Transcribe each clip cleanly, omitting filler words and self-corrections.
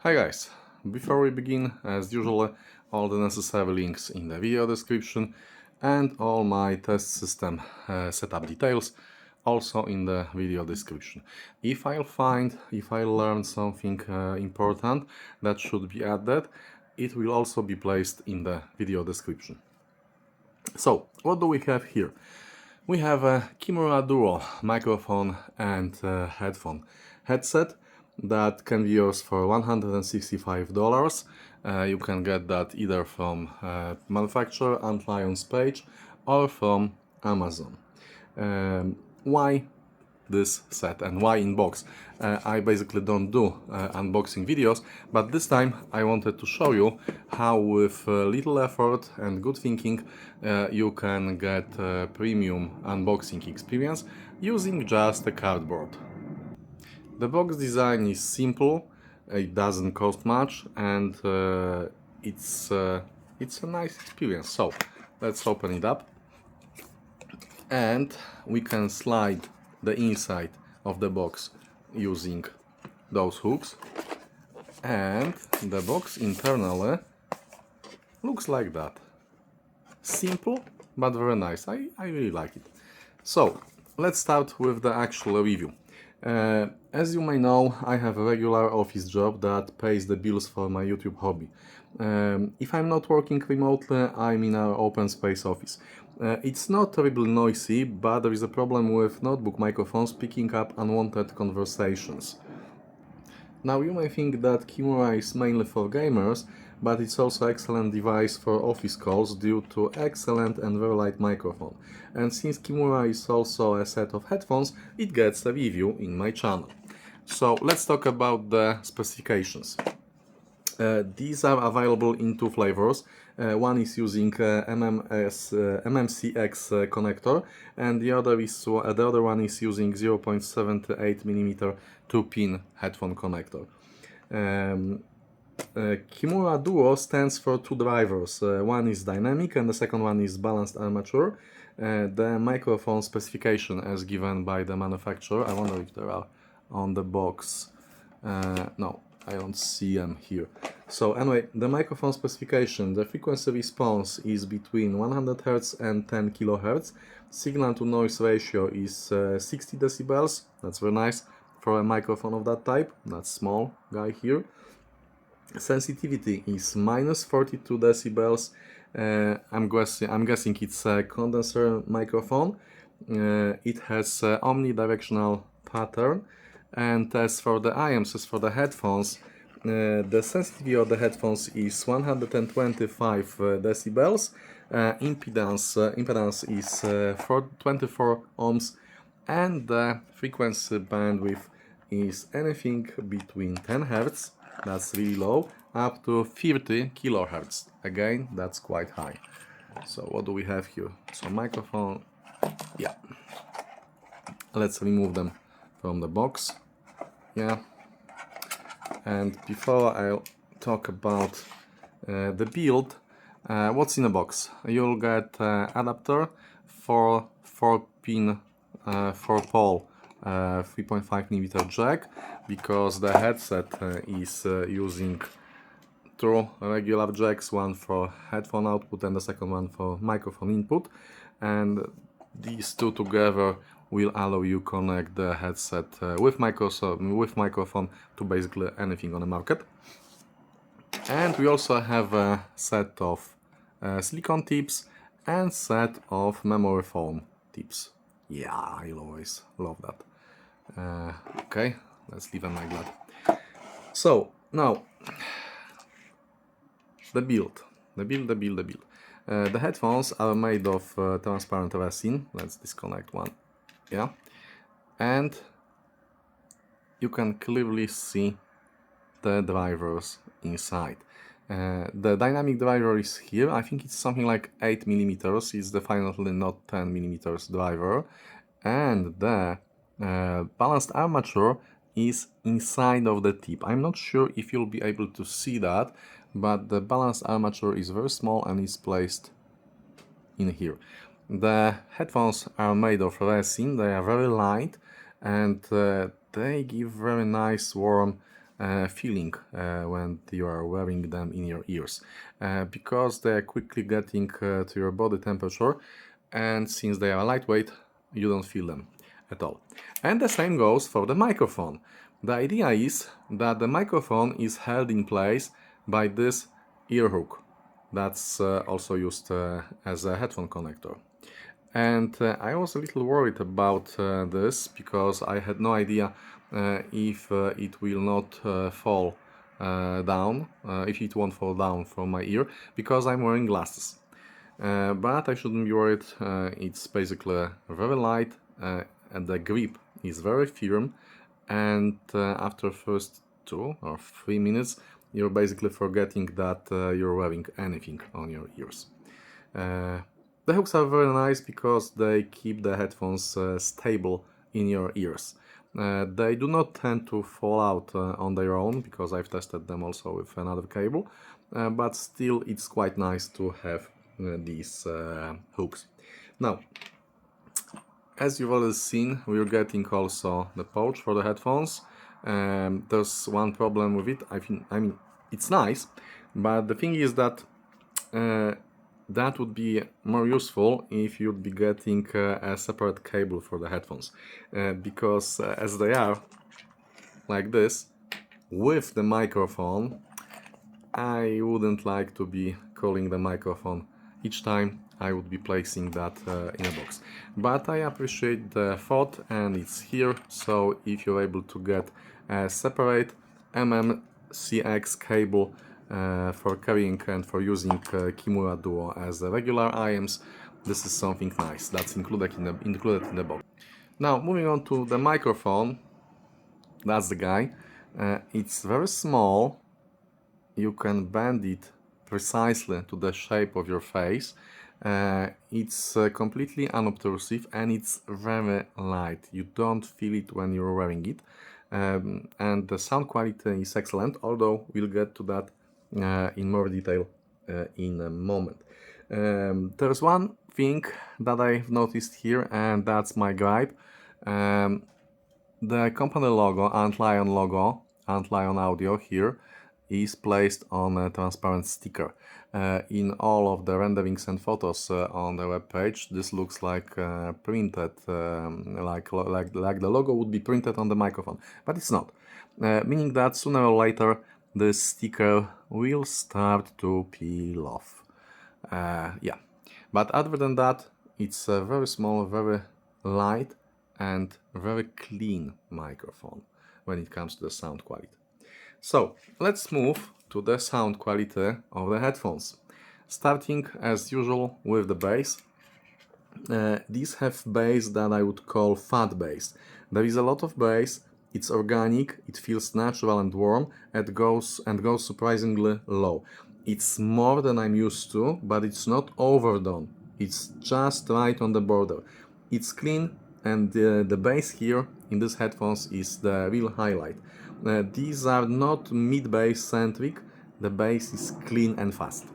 Hi guys, before we begin, as usual, all the necessary links in the video description and all my test system setup details also in the video description. If I learn something important that should be added, it will also be placed in the video description. So, what do we have here? We have a Kimura Duo microphone and headphone headset that can be yours for $165. You can get that either from manufacturer Antlion's page or from Amazon. Why this set and why in box? I basically don't do unboxing videos, but this time I wanted to show you how with little effort and good thinking you can get a premium unboxing experience using just a cardboard. The box design is simple, it doesn't cost much, and it's a nice experience. So let's open it up and we can slide the inside of the box using those hooks, and the box internally looks like that. Simple but very nice. I really like it. So let's start with the actual review. As you may know, I have a regular office job that pays the bills for my YouTube hobby. If I'm not working remotely, I'm in our open space office. It's not terribly noisy, but there is a problem with notebook microphones picking up unwanted conversations. Now you may think that Kimura is mainly for gamers, but it's also an excellent device for office calls due to excellent and very light microphone. And since Kimura is also a set of headphones, it gets a review in my channel. So let's talk about the specifications. These are available in two flavors. One is using MMCX connector, and the other one is using 0.78mm 2-pin headphone connector. Kimura Duo stands for two drivers. One is dynamic and the second one is balanced armature. The microphone specification as given by the manufacturer, I wonder if there are on the box. No, I don't see them here. So anyway, the microphone specification, the frequency response is between 100 Hz and 10 kHz. Signal to noise ratio is 60 decibels. That's very nice for a microphone of that type. That small guy here. Sensitivity is minus 42 decibels. I'm guessing it's a condenser microphone. It has omnidirectional pattern. And as for the IEMs, as for the headphones, the sensitivity of the headphones is 125 decibels. Impedance is 24 ohms, and the frequency bandwidth is anything between 10 Hz, that's really low, up to 30 kHz. Again, that's quite high. So what do we have here? So microphone, yeah. Let's remove them from the box. Yeah. And before I'll talk about the build, what's in the box? You'll get adapter for 4-pin 4-pole 3.5mm jack, because the headset is using two regular jacks, one for headphone output and the second one for microphone input, and these two together will allow you connect the headset with microphone to basically anything on the market. And we also have a set of silicone tips and set of memory foam tips. Yeah, I always love that. Okay, let's leave them like that. So now the build. The headphones are made of transparent resin. Let's disconnect one. Yeah, and you can clearly see the drivers inside. The dynamic driver is here. I think it's something like 8mm. It's definitely not 10mm driver, and the balanced armature is inside of the tip. I'm not sure if you'll be able to see that, but the balanced armature is very small and is placed in here. The headphones are made of resin, they are very light, and they give very nice warm feeling when you are wearing them in your ears, because they are quickly getting to your body temperature, and since they are lightweight, you don't feel them at all. And the same goes for the microphone. The idea is that the microphone is held in place by this ear hook that's also used as a headphone connector. And I was a little worried about this because I had no idea if it will not fall down, if it won't fall down from my ear, because I'm wearing glasses. But I shouldn't be worried. It's basically very light and the grip is very firm, and after first 2 or 3 minutes you're basically forgetting that you're wearing anything on your ears. The hooks are very nice because they keep the headphones stable in your ears. They do not tend to fall out on their own, because I've tested them also with another cable, but still it's quite nice to have these hooks. Now, as you've already seen, we're getting also the pouch for the headphones. There's one problem with it. I mean, it's nice, but the thing is that that would be more useful if you'd be getting a separate cable for the headphones, because as they are like this with the microphone, I wouldn't like to be calling the microphone each time I would be placing that in a box. But I appreciate the thought, and it's here, so if you're able to get a separate MMCX cable for carrying and for using Kimura Duo as a regular IEMs, this is something nice that's included in the box. Now, moving on to the microphone, that's the guy. It's very small. You can bend it precisely to the shape of your face. It's completely unobtrusive, and it's very light. You don't feel it when you're wearing it. And the sound quality is excellent, although we'll get to that in more detail in a moment. There's one thing that I've noticed here, and that's my gripe. The company logo, Antlion Audio here, is placed on a transparent sticker. In all of the renderings and photos on the web page, this looks like printed, like the logo would be printed on the microphone, but it's not. Meaning that sooner or later this sticker will start to peel off. Yeah, but other than that, it's a very small, very light and very clean microphone when it comes to the sound quality. So let's move to the sound quality of the headphones. Starting as usual with the bass. These have bass that I would call fat bass. There is a lot of bass, it's organic, it feels natural and warm, and goes surprisingly low. It's more than I'm used to, but it's not overdone. It's just right on the border. It's clean, and the bass here in these headphones is the real highlight. These are not mid-bass centric, the bass is clean and fast.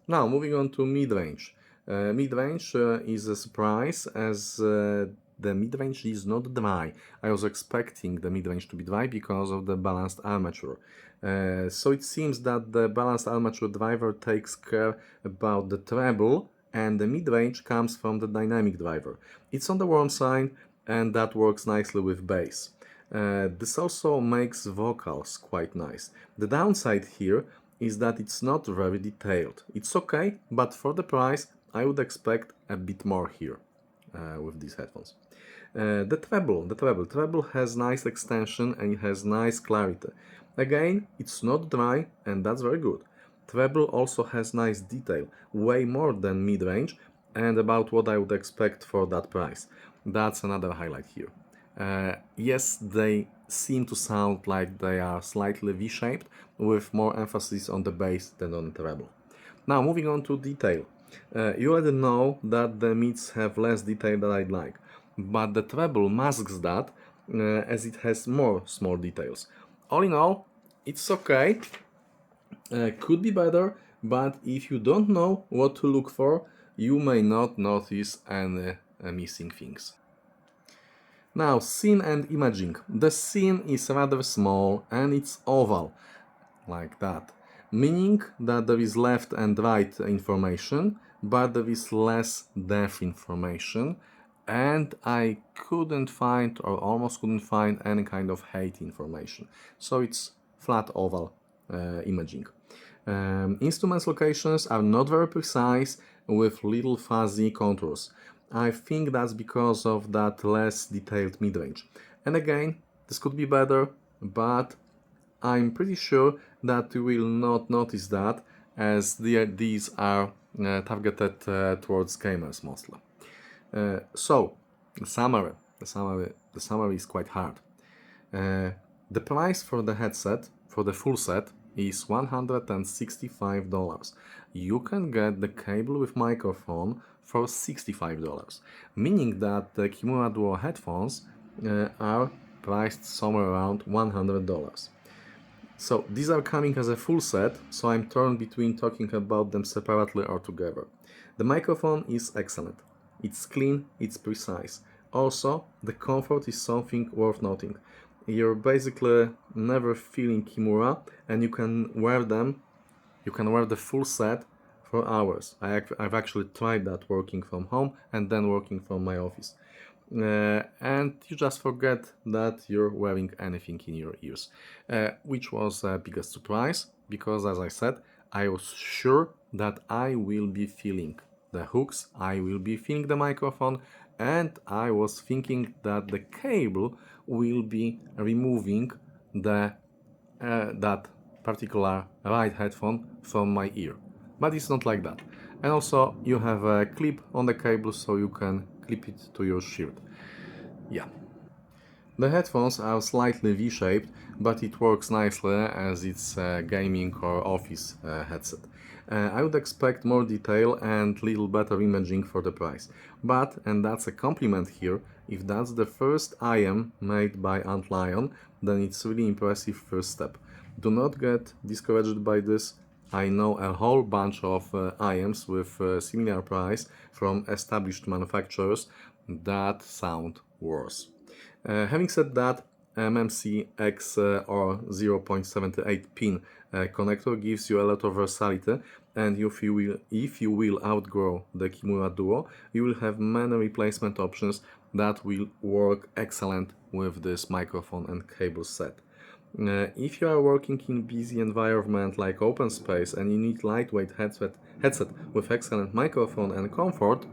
Now moving on to mid-range. Mid-range is a surprise, as the mid-range is not dry. I was expecting the mid-range to be dry because of the balanced armature. So it seems that the balanced armature driver takes care about the treble, and the mid-range comes from the dynamic driver. It's on the warm side, and that works nicely with bass. This also makes vocals quite nice. The downside here is that it's not very detailed. It's okay, but for the price I would expect a bit more here with these headphones. The treble has nice extension and it has nice clarity. Again, it's not dry, and that's very good. Treble also has nice detail, way more than mid-range, and about what I would expect for that price. That's another highlight here. Yes, they seem to sound like they are slightly V-shaped, with more emphasis on the bass than on the treble. Now, moving on to detail. You already know that the mids have less detail than I'd like, but the treble masks that, as it has more small details. All in all, it's okay. Could be better, but if you don't know what to look for, you may not notice any missing things. Now, scene and imaging. The scene is rather small and it's oval, like that, meaning that there is left and right information, but there is less depth information, and I couldn't find, or almost couldn't find, any kind of height information. So it's flat oval imaging. Instruments locations are not very precise with little fuzzy contours. I think that's because of that less detailed midrange. And again, this could be better, but I'm pretty sure that you will not notice that, as these are targeted towards gamers mostly. So, the summary is quite hard. The price for the headset, for the full set, is $165. You can get the cable with microphone for $65, meaning that the Kimura Duo headphones are priced somewhere around $100. So these are coming as a full set, so I'm torn between talking about them separately or together. The microphone is excellent. It's clean, it's precise. Also, the comfort is something worth noting. You're basically never feeling Kimura, and you can wear them, you can wear the full set for hours. I've actually tried that working from home and then working from my office. And you just forget that you're wearing anything in your ears, which was the biggest surprise, because as I said, I was sure that I will be feeling the hooks, I will be feeling the microphone, and I was thinking that the cable will be removing the that particular right headphone from my ear. But it's not like that. And also you have a clip on the cable, so you can clip it to your shirt. Yeah. The headphones are slightly V-shaped, but it works nicely as it's a gaming or office headset. I would expect more detail and little better imaging for the price. But, and that's a compliment here, if that's the first IEM made by Antlion, then it's really impressive first step. Do not get discouraged by this. I know a whole bunch of IEMs with similar price from established manufacturers that sound worse. Having said that, MMC X or 0.78 pin connector gives you a lot of versatility, and if you will outgrow the Kimura Duo, you will have many replacement options that will work excellent with this microphone and cable set. If you are working in busy environment like open space and you need lightweight headset with excellent microphone and comfort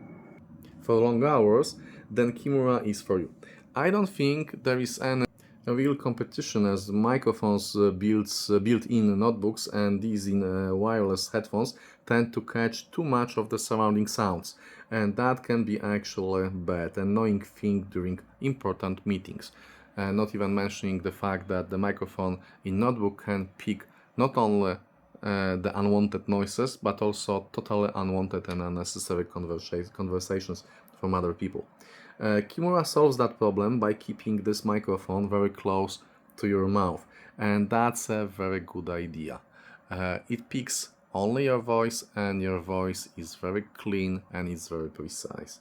for long hours, then Kimura is for you. I don't think there is any real competition, as microphones built in notebooks and these in wireless headphones tend to catch too much of the surrounding sounds, and that can be actually a bad, annoying thing during important meetings. Not even mentioning the fact that the microphone in notebook can pick not only the unwanted noises, but also totally unwanted and unnecessary conversations from other people. Kimura solves that problem by keeping this microphone very close to your mouth, and that's a very good idea. It picks only your voice, and your voice is very clean and it's very precise.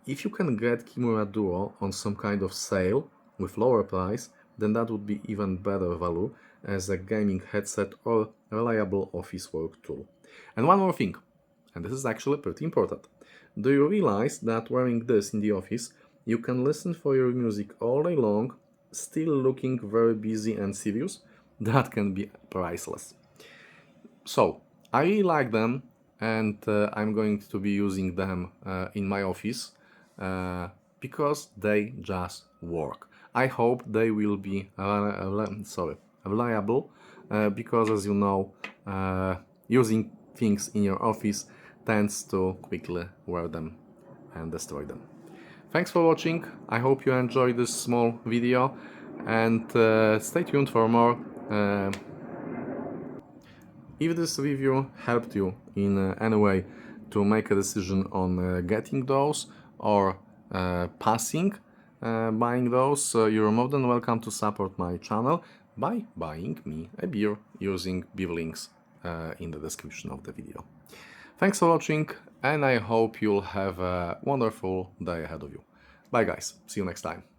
If you can get Kimura Duo on some kind of sale with lower price, then that would be even better value as a gaming headset or reliable office work tool. And one more thing, and this is actually pretty important. Do you realize that wearing this in the office, you can listen for your music all day long, still looking very busy and serious? That can be priceless. So, I really like them, and I'm going to be using them in my office because they just work. I hope they will be reliable, because as you know, using things in your office tends to quickly wear them and destroy them. Thanks for watching. I hope you enjoyed this small video, and stay tuned for more. If this review helped you in any way to make a decision on getting those or passing buying those, you're more than welcome to support my channel by buying me a beer using beer links in the description of the video. Thanks for watching, and I hope you'll have a wonderful day ahead of you. Bye guys, see you next time.